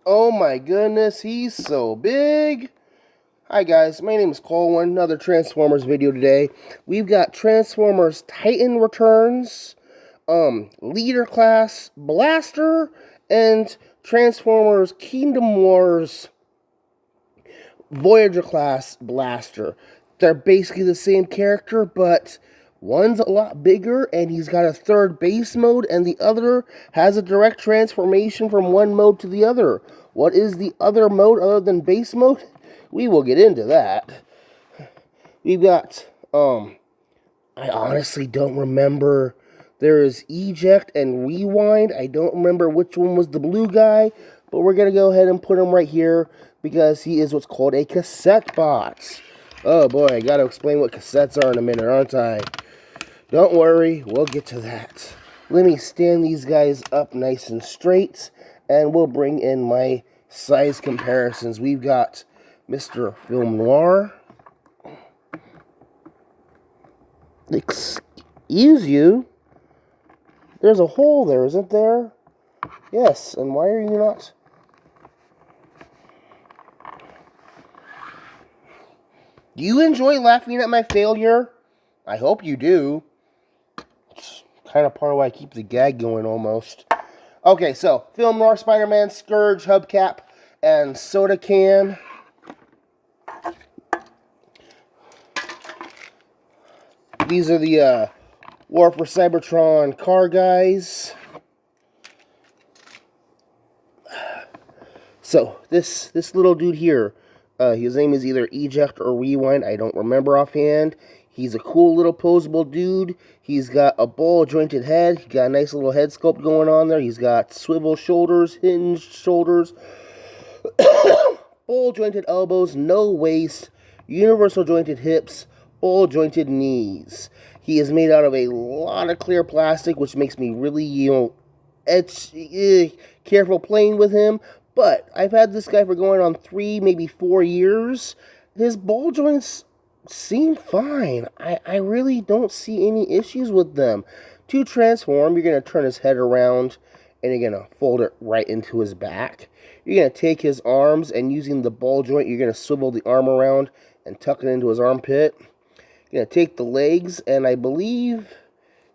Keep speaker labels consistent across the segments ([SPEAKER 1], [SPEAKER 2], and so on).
[SPEAKER 1] Oh my goodness, he's so big. Hi guys, my name is Colwen. Another Transformers video today. We've got Transformers Titan Returns, Leader Class Blaster, and Transformers Kingdom Wars Voyager Class Blaster. They're basically the same character, but one's a lot bigger and he's got a third base mode, and the other has a direct transformation from one mode to the other. What is the other mode other than base mode? We will get into that. We've got, I honestly don't remember. There is eject and rewind. I don't remember which one was the blue guy, but we're going to go ahead and put him right here because he is what's called a cassette box. Oh boy, I got to explain what cassettes are in a minute, aren't I? Don't worry, we'll get to that. Let me stand these guys up nice and straight, and we'll bring in my size comparisons. We've got Mr. Film Noir. Excuse you? There's a hole there, isn't there? Yes, and why are you not? Do you enjoy laughing at my failure? I hope you do. It's kind of part of why I keep the gag going almost. Okay, so Film Noir, Spider-Man, Scourge, Hubcap, and Soda Can. These are the War for Cybertron car guys. So this little dude here, his name is either Eject or Rewind. I don't remember offhand. He's a cool little posable dude. He's got a ball jointed head. He got a nice little head sculpt going on there. He's got swivel shoulders, hinged shoulders, ball jointed elbows, no waist, universal jointed hips, ball jointed knees. He is made out of a lot of clear plastic, which makes me really, careful playing with him. But I've had this guy for going on 3, maybe 4 years. His ball joints seem fine. I really don't see any issues with them. To transform, you're going to turn his head around and you're going to fold it right into his back. You're going to take his arms and using the ball joint, you're going to swivel the arm around and tuck it into his armpit. You're going to take the legs and I believe,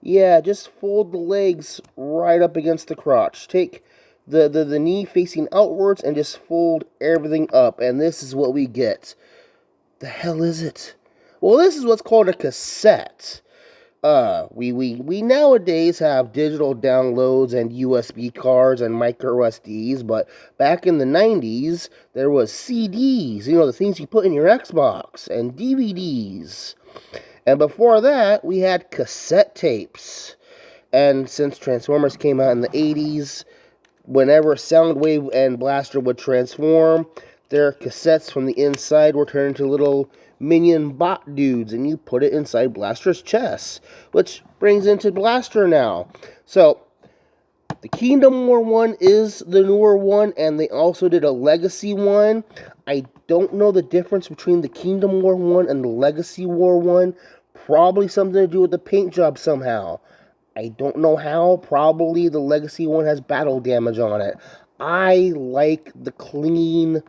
[SPEAKER 1] yeah, just fold the legs right up against the crotch. Take the knee facing outwards and just fold everything up. And this is what we get. The hell is it? Well, this is what's called a cassette. We nowadays have digital downloads and USB cards and micro SDs, but back in the 90s, there was CDs, the things you put in your Xbox, and DVDs. And before that, we had cassette tapes. And since Transformers came out in the 80s, whenever Soundwave and Blaster would transform, their cassettes from the inside were turned into little minion bot dudes, and you put it inside Blaster's chest, which brings into Blaster now. So, the Kingdom War one is the newer one, and they also did a Legacy one. I don't know the difference between the Kingdom War one and the Legacy War one. Probably something to do with the paint job somehow. I don't know how. Probably the Legacy one has battle damage on it. I like the clean,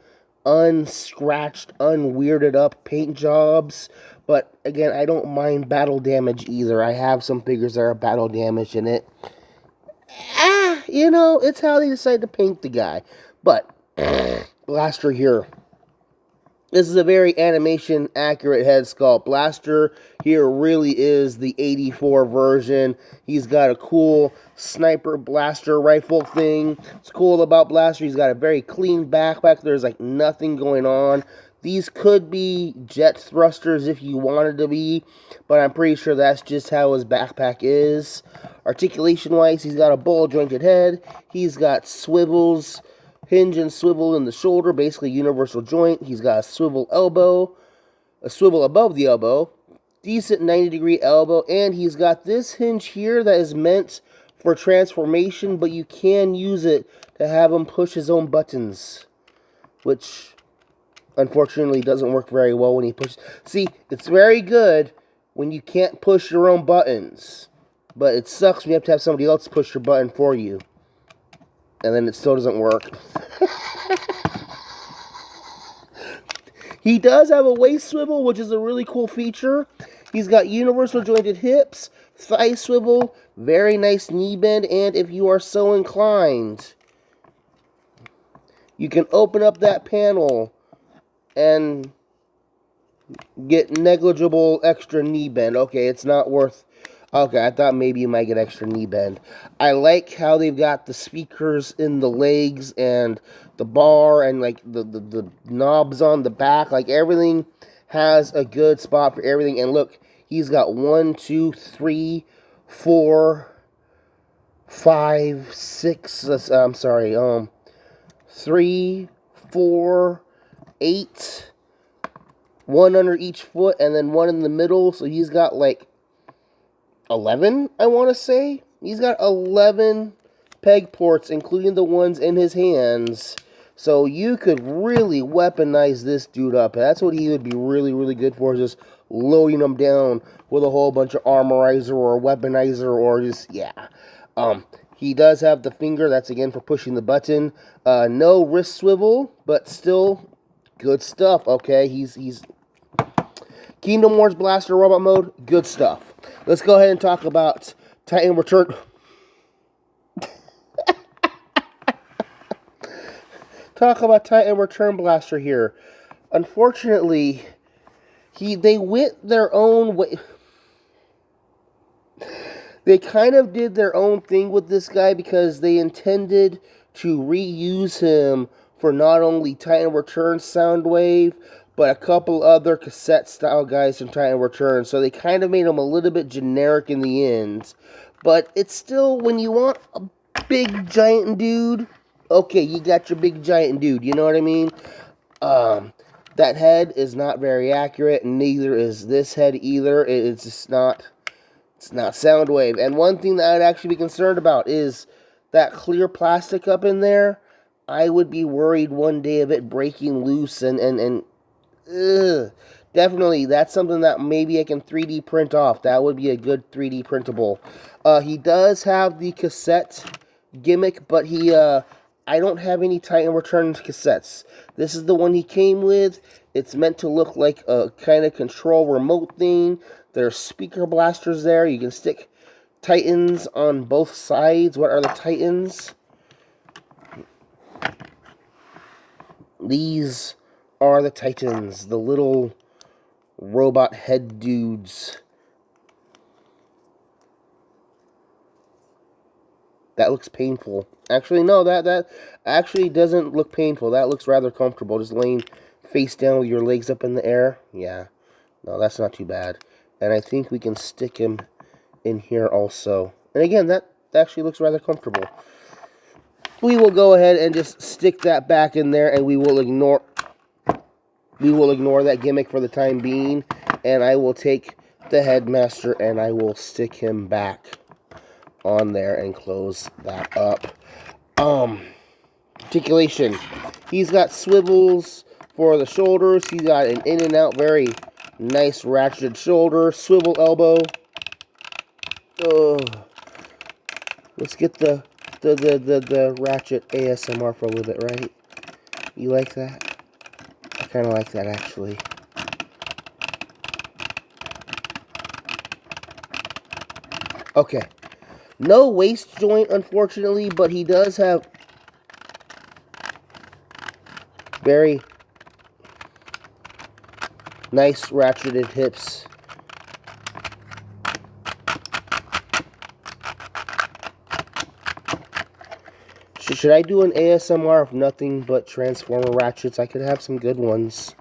[SPEAKER 1] unscratched, unweirded up paint jobs. But again, I don't mind battle damage either. I have some figures that are battle damaged in it. It's how they decide to paint the guy. But Blaster here. This is a very animation accurate head sculpt. Blaster here really is the 84 version. He's got a cool sniper blaster rifle thing. What's cool about Blaster, he's got a very clean backpack. There's like nothing going on. These could be jet thrusters if you wanted to be, but I'm pretty sure that's just how his backpack is. Articulation-wise, he's got a ball jointed head. He's got swivels, hinge and swivel in the shoulder, basically universal joint. He's got a swivel elbow, a swivel above the elbow, decent 90-degree elbow, and he's got this hinge here that is meant for transformation, but you can use it to have him push his own buttons, which unfortunately doesn't work very well when he pushes. See, it's very good when you can't push your own buttons, but it sucks when you have to have somebody else push your button for you. And then it still doesn't work. He does have a waist swivel, which is a really cool feature. He's got universal jointed hips, thigh swivel, very nice knee bend, and if you are so inclined, you can open up that panel and get negligible extra knee bend. Okay, it's not worth... Okay, I thought maybe you might get extra knee bend. I like how they've got the speakers in the legs and the bar and like the knobs on the back. Like everything has a good spot for everything. And look, he's got 1, 2, 3, 4, 5, 6. I'm sorry. 3, 4, 8. One under each foot and then one in the middle. So he's got like 11, I want to say. He's got 11 peg ports, including the ones in his hands. So you could really weaponize this dude up. That's what he would be really, really good for, just loading him down with a whole bunch of armorizer or weaponizer or just, yeah. He does have the finger. That's, again, for pushing the button. No wrist swivel, but still good stuff, okay? He's Kingdom Wars Blaster Robot Mode, good stuff. Let's go ahead and talk about Titan Return. Talk about Titan Return Blaster here. Unfortunately, they went their own way. They kind of did their own thing with this guy because they intended to reuse him for not only Titan Return Soundwave, but a couple other cassette-style guys from Titan Return. So they kind of made him a little bit generic in the end. But it's still, when you want a big giant dude, okay, you got your big giant dude, you know what I mean? That head is not very accurate, and neither is this head either. It's just not... It's not Soundwave. And one thing that I'd actually be concerned about is that clear plastic up in there. I would be worried one day of it breaking loose and definitely, that's something that maybe I can 3D print off. That would be a good 3D printable. He does have the cassette gimmick, but I don't have any Titan Return cassettes. This is the one he came with. It's meant to look like a kind of control remote thing. There's speaker blasters there. You can stick Titans on both sides. What are the Titans? These are the Titans, the little robot head dudes. That looks painful. Actually, no, that actually doesn't look painful. That looks rather comfortable. Just laying face down with your legs up in the air. Yeah. No, that's not too bad. And I think we can stick him in here also. And again, that actually looks rather comfortable. We will go ahead and just stick that back in there, and we will ignore that gimmick for the time being. And I will take the Headmaster and I will stick him back on there and close that up. Articulation. He's got swivels for the shoulders. He's got an in and out, very nice ratcheted shoulder, swivel elbow. Let's get the ratchet ASMR for a little bit, right? You like that? I kind of like that, actually. Okay. No waist joint, unfortunately, but he does have very nice ratcheted hips. Should I do an ASMR of nothing but Transformer ratchets? I could have some good ones.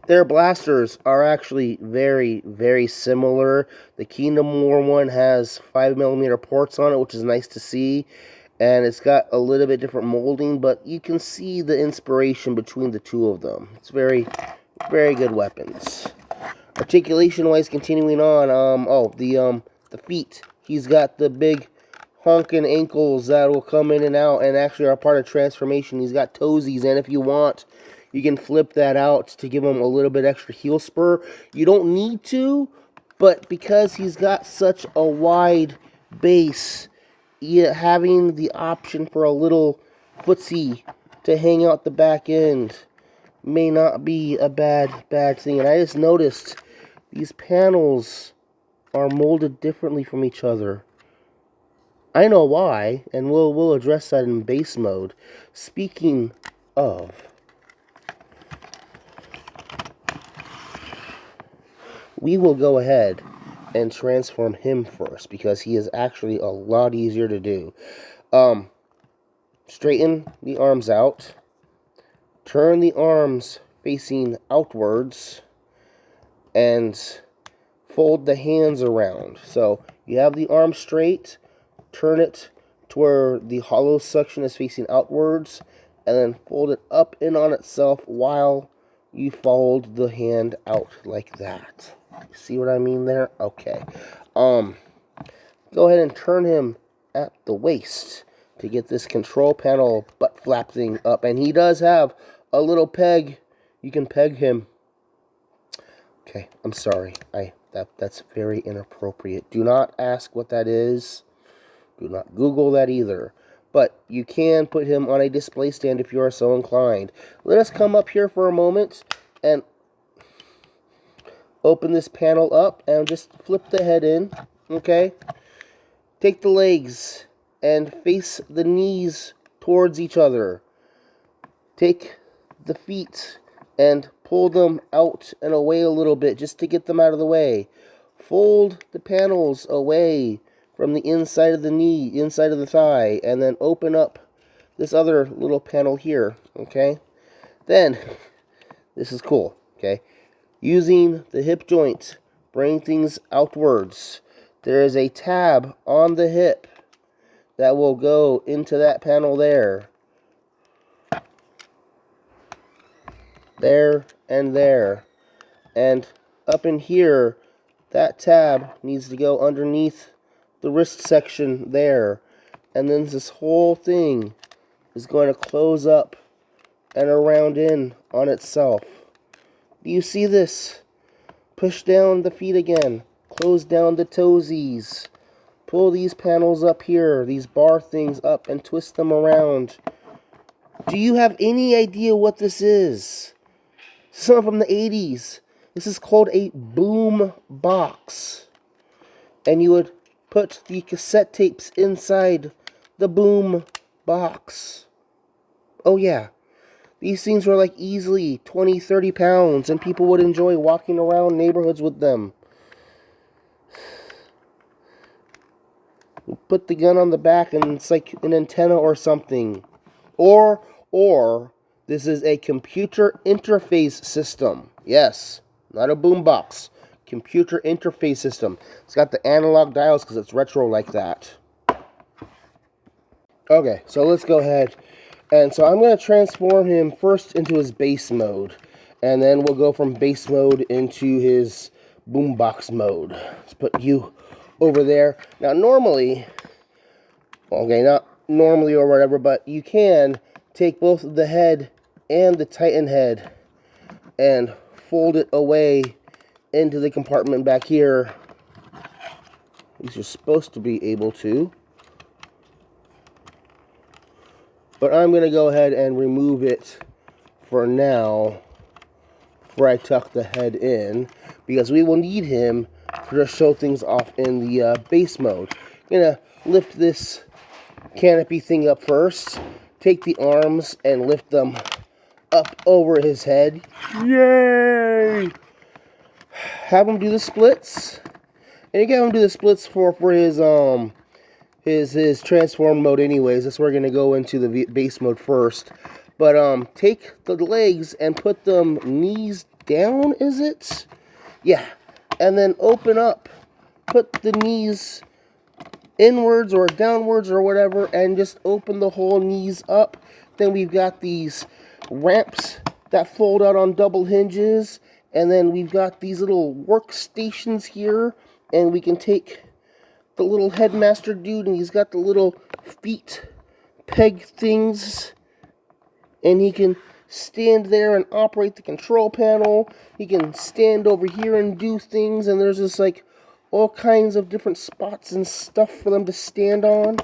[SPEAKER 1] Their blasters are actually very, very similar. The Kingdom War one has 5mm ports on it, which is nice to see. And it's got a little bit different molding, but you can see the inspiration between the two of them. It's very, very good weapons. Articulation-wise, continuing on, the feet. He's got the big honking ankles that will come in and out and actually are part of transformation. He's got toesies, and if you want, you can flip that out to give him a little bit extra heel spur. You don't need to, but because he's got such a wide base, having the option for a little footsie to hang out the back end may not be a bad thing. And I just noticed these panels are molded differently from each other. I know why, and we'll address that in base mode. Speaking of, we will go ahead and transform him first, because he is actually a lot easier to do. Straighten the arms out. Turn the arms facing outwards. And fold the hands around. So you have the arm straight. Turn it to where the hollow section is facing outwards. And then fold it up and on itself while you fold the hand out like that. See what I mean there? Okay. Go ahead and turn him at the waist to get this control panel butt flap thing up. And he does have a little peg. You can peg him. Okay, I'm sorry. That's very inappropriate. Do not ask what that is. Do not Google that either. But you can put him on a display stand if you are so inclined. Let us come up here for a moment and open this panel up and just flip the head in. Okay? Take the legs and face the knees towards each other. Take the feet and pull them out and away a little bit just to get them out of the way. Fold the panels away from the inside of the knee, inside of the thigh, and then open up this other little panel here, okay? Then, this is cool, okay? Using the hip joint, bring things outwards. There is a tab on the hip that will go into that panel there. There and there. And up in here, that tab needs to go underneath the wrist section there. And then this whole thing is going to close up and around in on itself. Do you see this? Push down the feet again. Close down the toesies. Pull these panels up here, these bar things up, and twist them around. Do you have any idea what this is? Something from the 80s. This is called a boom box. And you would put the cassette tapes inside the boom box. Oh yeah. These things were like easily 20, 30 pounds, and people would enjoy walking around neighborhoods with them. You put the gun on the back and it's like an antenna or something. Or this is a computer interface system. Yes, not a boombox. Computer interface system. It's got the analog dials because it's retro like that. Okay, so let's go ahead. And so I'm going to transform him first into his base mode. And then we'll go from base mode into his boombox mode. Let's put you over there. Now normally, okay, not normally or whatever, but you can take both the head and the Titan head and fold it away into the compartment back here. These are supposed to be able to. But I'm going to go ahead and remove it for now before I tuck the head in, because we will need him to show things off in the base mode. I'm going to lift this canopy thing up first, take the arms and lift them up over his head. Yay! Have him do the splits. And you can have him do the splits for his transform mode anyways. That's where we're going to go into the base mode first. But take the legs and put them knees down, is it? Yeah. And then open up. Put the knees inwards or downwards or whatever, and just open the whole knees up. Then we've got these ramps that fold out on double hinges. And then we've got these little workstations here. And we can take the little headmaster dude, and he's got the little feet peg things, and he can stand there and operate the control panel. He can stand over here and do things, and there's just like all kinds of different spots and stuff for them to stand on.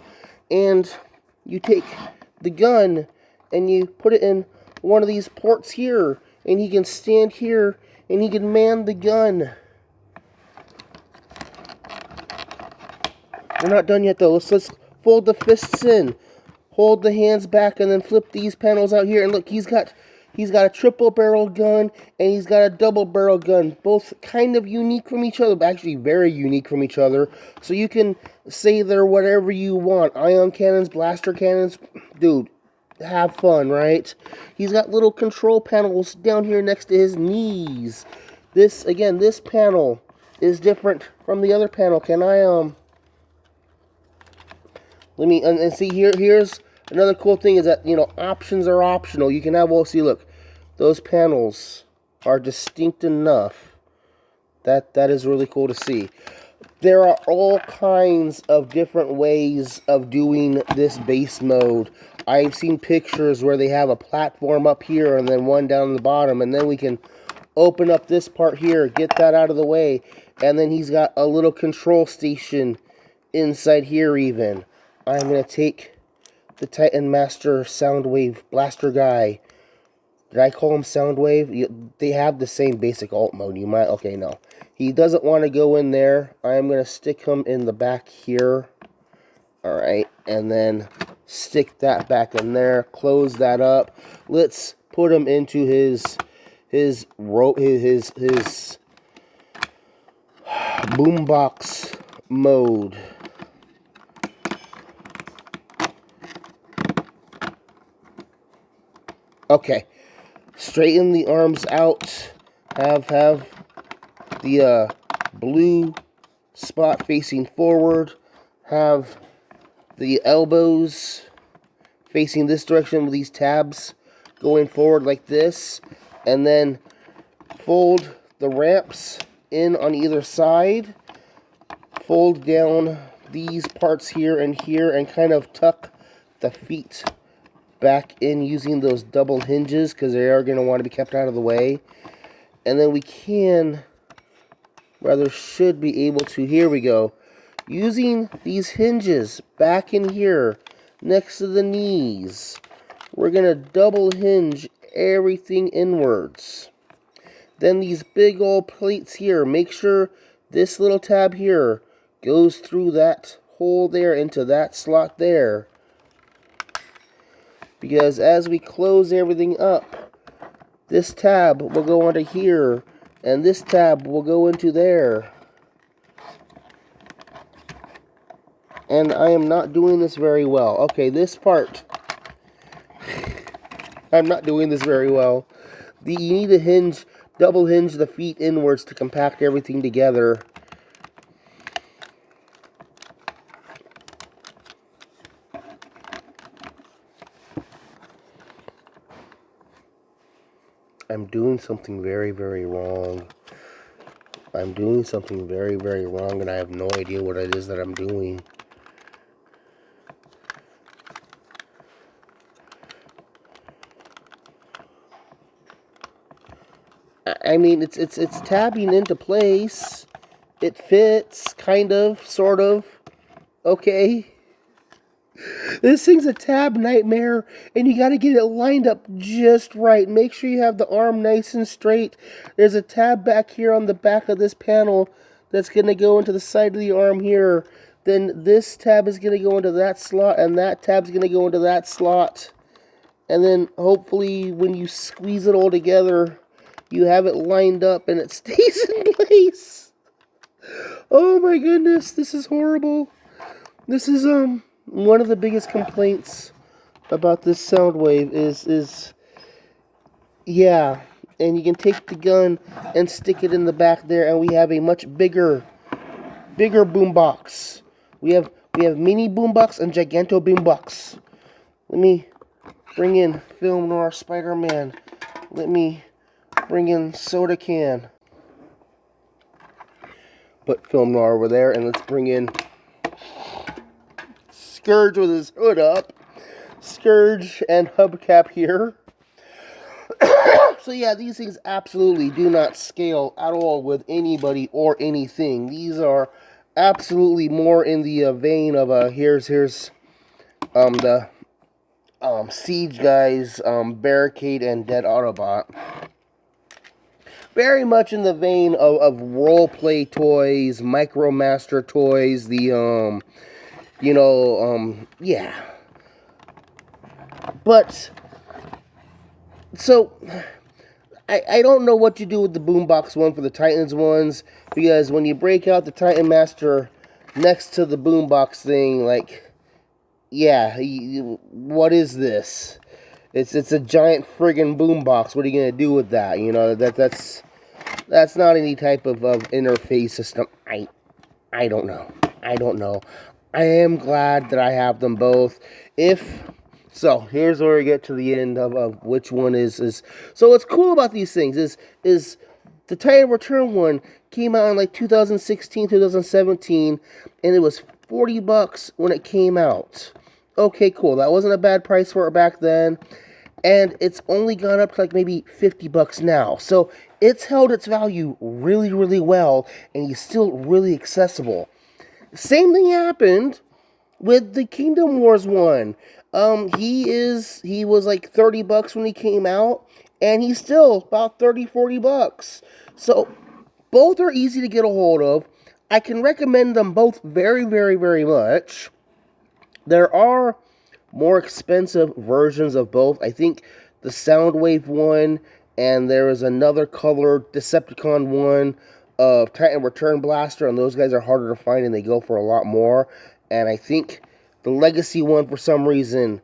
[SPEAKER 1] and you take the gun and you put it in one of these ports here, and he can stand here and he can man the gun. We're not done yet though. Let's fold the fists in, hold the hands back, and then flip these panels out here. And look, he's got a triple barrel gun and he's got a double barrel gun, both kind of unique from each other, but actually very unique from each other. So you can say they're whatever you want. Ion cannons, blaster cannons, dude, have fun, right? He's got little control panels down here next to his knees. This panel is different from the other panel. Can I let me and see here. Here's another cool thing is that, you know, options are optional. You can have, well, see, look, those panels are distinct enough. That is really cool to see. There are all kinds of different ways of doing this base mode. I've seen pictures where they have a platform up here and then one down the bottom, and then we can open up this part here, get that out of the way, and then he's got a little control station inside here even. I'm going to take the Titan Master Soundwave Blaster guy. Did I call him Soundwave? They have the same basic alt mode. You might... Okay, no. He doesn't want to go in there. I'm going to stick him in the back here. Alright, and then stick that back in there. Close that up. Let's put him into his boombox mode. Okay, straighten the arms out. Have the blue spot facing forward. Have the elbows facing this direction with these tabs going forward like this. And then fold the ramps in on either side. Fold down these parts here and kind of tuck the feet back in using those double hinges because they are going to want to be kept out of the way. And then we can, rather should be able to, here we go, using these hinges back in here next to the knees, we're going to double hinge everything inwards. Then these big old plates here, make sure this little tab here goes through that hole there into that slot there. Because as we close everything up, this tab will go onto here, and this tab will go into there. And I am not doing this very well. Okay, this part, I'm not doing this very well. You need to hinge, double hinge the feet inwards to compact everything together. I'm doing something very, very wrong. I'm doing something very, very wrong, and I have no idea what it is that I'm doing. I mean, it's tabbing into place. It fits, kind of, sort of. Okay. This thing's a tab nightmare, and you got to get it lined up just right. Make sure you have the arm nice and straight. There's a tab back here on the back of this panel that's going to go into the side of the arm here. Then this tab is going to go into that slot, and that tab's going to go into that slot. And then hopefully when you squeeze it all together, you have it lined up and it stays in place. Oh my goodness, this is horrible. This is one of the biggest complaints about this Soundwave is yeah, and you can take the gun and stick it in the back there, and we have a much bigger boombox. We have mini boombox and giganto boombox. Let me bring in Film Noir Spider-Man. Let me bring in Soda Can. Put Film Noir over there, and let's bring in Scourge with his hood up. Scourge and hubcap here. So yeah, these things absolutely do not scale at all with anybody or anything. These are absolutely more in the vein of here's the Siege guys, Barricade and Dead Autobot. Very much in the vein of role-play toys, Micromaster toys, the, yeah. But, so, I don't know what you do with the Boombox one for the Titans ones, because when you break out the Titan Master next to the Boombox thing, like, yeah, what is this? It's a giant friggin' boombox. What are you gonna do with that? You know, that's not any type of interface system. I don't know. I don't know. I am glad that I have them both. So here's where we get to the end of which one is. So what's cool about these things is the Titan Return one came out in like 2016, 2017, and it was $40 when it came out. Okay, cool. That wasn't a bad price for it back then. And it's only gone up to like maybe $50 now. So it's held its value really, really well, and he's still really accessible. Same thing happened with the Kingdom Wars one. He was like $30 when he came out, and he's still about $30-$40. So both are easy to get a hold of. I can recommend them both very, very, very much. There are more expensive versions of both. I think the Soundwave one, and there is another colored Decepticon one of Titan Return Blaster, and those guys are harder to find, and they go for a lot more. And I think the Legacy one, for some reason,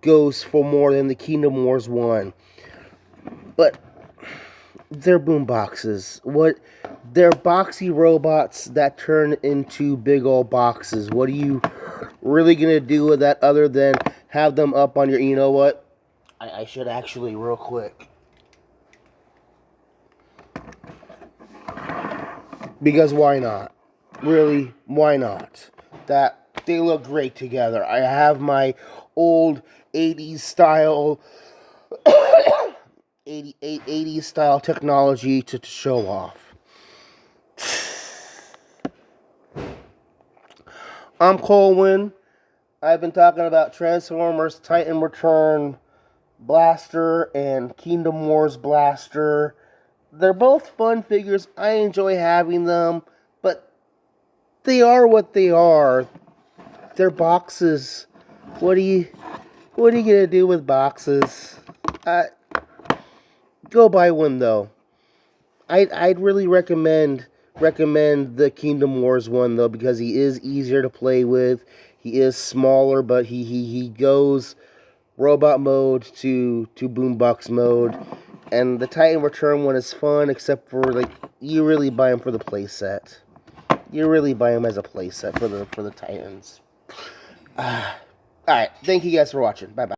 [SPEAKER 1] goes for more than the Kingdom Wars one. But they're boom boxes. They're boxy robots that turn into big old boxes. What are you really gonna do with that other than have them up on your, you know what? I should actually real quick. Because why not? Really, why not? They look great together. I have my old 80s style 80s style technology to show off. I'm Colwen. I've been talking about Transformers Titan Return Blaster and Kingdom Wars Blaster. They're both fun figures. I enjoy having them, but they are what they are. They're boxes. What are you gonna do with boxes? Go buy one though. I'd really recommend the Kingdom Wars one though, because he is easier to play with. He is smaller, but he goes robot mode to boombox mode. And the Titan Return one is fun, except for, like, you really buy him for the playset. You really buy him as a playset for the Titans. Alright, thank you guys for watching. Bye-bye.